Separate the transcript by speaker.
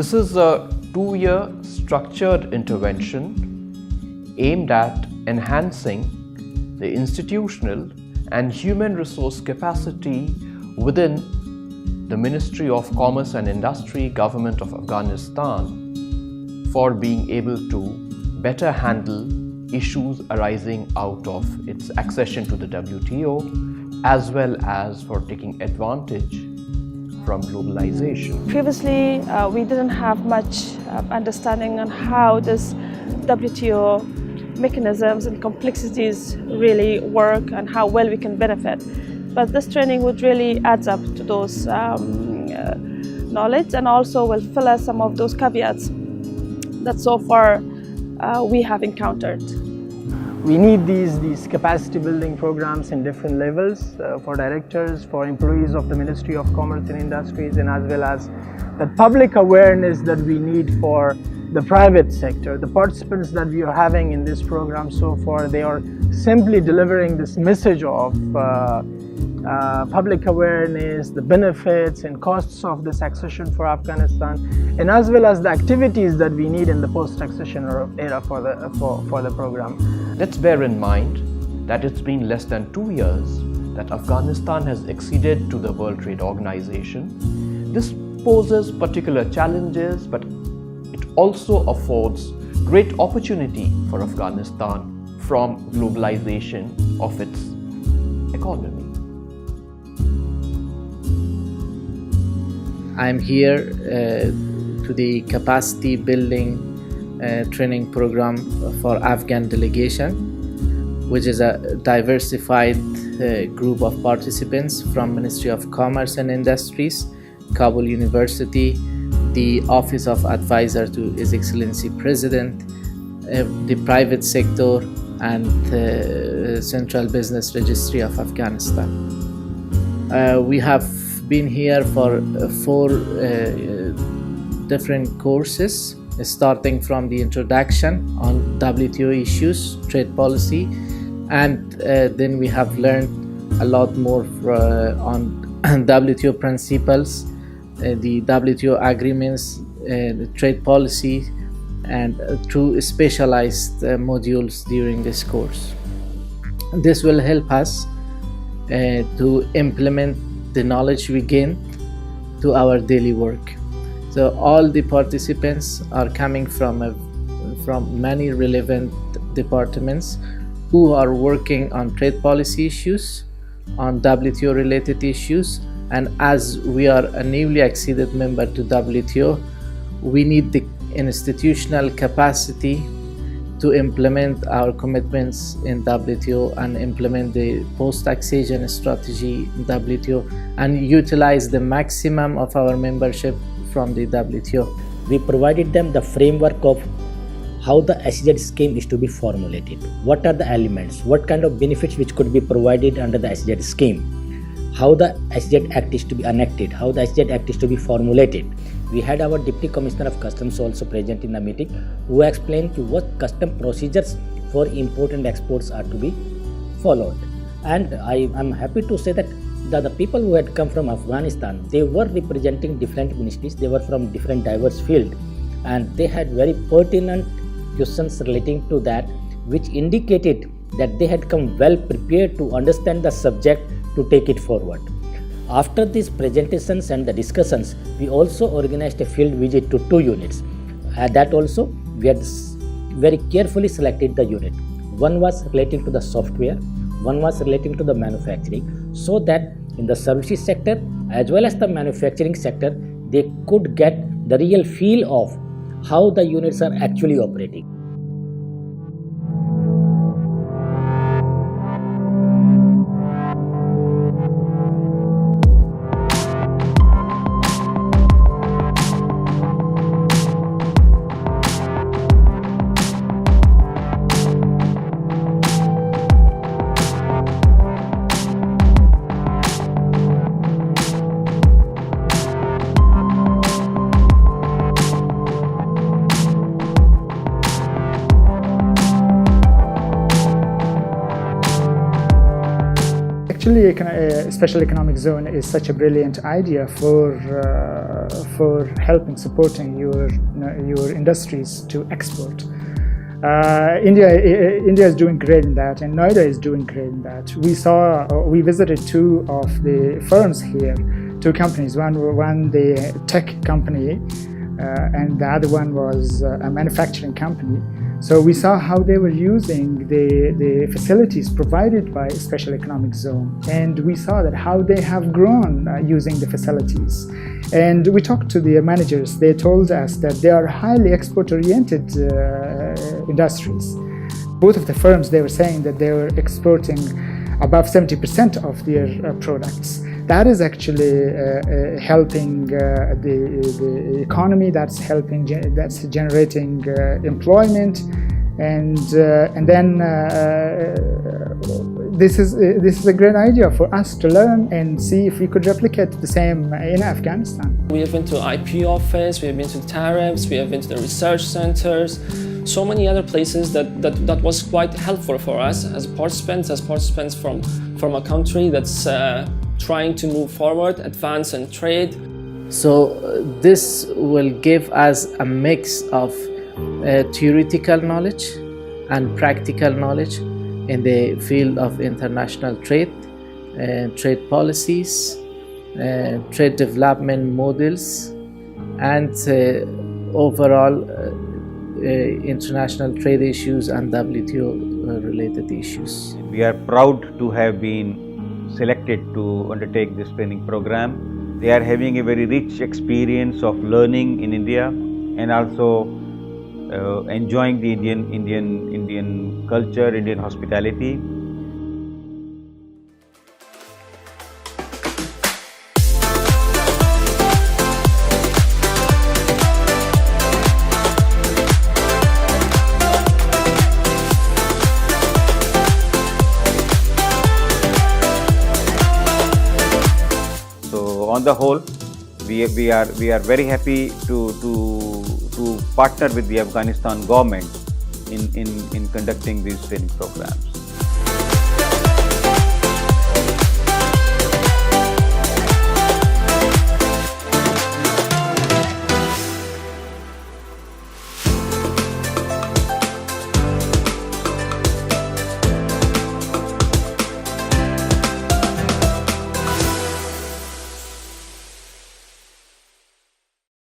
Speaker 1: This is a 2-year structured intervention aimed at enhancing the institutional and human resource capacity within the Ministry of Commerce and Industry, Government of Afghanistan, for being able to better handle issues arising out of its accession to the WTO, as well as for taking advantage from globalization.
Speaker 2: Previously, we didn't have much understanding on how this WTO mechanisms and complexities really work and how well we can benefit. But this training would really add up to those knowledge, and also will fill us some of those caveats that so far we have encountered.
Speaker 3: We need these capacity building programs in different levels for directors, for employees of the Ministry of Commerce and Industries, and as well as the public awareness that we need for the private sector. The participants that we are having in this program so far, they are simply delivering this message of public awareness, the benefits and costs of this accession for Afghanistan, and as well as the activities that we need in the post-accession era for the program.
Speaker 1: Let's bear in mind that it's been less than 2 years that Afghanistan has acceded to the World Trade Organization. This poses particular challenges, but it also affords great opportunity for Afghanistan from globalization of its economy.
Speaker 4: I'm here to the capacity building training program for Afghan delegation, which is a diversified group of participants from Ministry of Commerce and Industries, Kabul University, the Office of Advisor to His Excellency President, the private sector, and the Central Business Registry of Afghanistan. We have been here for 4 different courses, starting from the introduction on WTO issues, trade policy, and then we have learned a lot more on WTO principles, the WTO agreements, the trade policy, and through specialized modules during this course. This will help us to implement the knowledge we gain to our daily work. So all the participants are coming from many relevant departments who are working on trade policy issues, on WTO related issues, and as we are a newly acceded member to WTO, we need the institutional capacity to implement our commitments in WTO and implement the post-accession strategy in WTO and utilize the maximum of our membership from the WTO.
Speaker 5: We provided them the framework of how the SEZ scheme is to be formulated. What are the elements? What kind of benefits which could be provided under the SEZ scheme? How the SEZ Act is to be enacted? How the SEZ Act is to be formulated? We had our Deputy Commissioner of Customs also present in the meeting, who explained to what custom procedures for import and exports are to be followed. And I am happy to say that the people who had come from Afghanistan, they were representing different ministries, they were from different diverse fields, and they had very pertinent questions relating to that, which indicated that they had come well prepared to understand the subject to take it forward. After these presentations and the discussions, we also organized a field visit to 2 units. That also, we had very carefully selected the unit. One was relating to the software, one was relating to the manufacturing, so that in the services sector as well as the manufacturing sector, they could get the real feel of how the units are actually operating.
Speaker 6: Actually, special economic zone is such a brilliant idea for helping, supporting your industries to export. India is doing great in that, and Noida is doing great in that. We visited two of the firms here, two companies. One the tech company, and the other one was a manufacturing company. So we saw how they were using the facilities provided by Special Economic Zone, and we saw that how they have grown using the facilities. And we talked to the managers. They told us that they are highly export-oriented industries. Both of the firms, they were saying that they were exporting above 70% of their products. That is actually helping the economy. That's generating employment, and then this is a great idea for us to learn and see if we could replicate the same in Afghanistan.
Speaker 7: We have been to IP office, we have been to tariffs, we have been to the research centers, so many other places that was quite helpful for us as participants from a country that's trying to move forward, advance and trade.
Speaker 4: So this will give us a mix of theoretical knowledge and practical knowledge in the field of international trade, trade policies, trade development models, and overall international trade issues and WTO related issues.
Speaker 8: We are proud to have been selected to undertake this training program. They are having a very rich experience of learning in India and also enjoying the Indian culture, Indian hospitality. On the whole, we are very happy to partner with the Afghanistan government in conducting these training programs.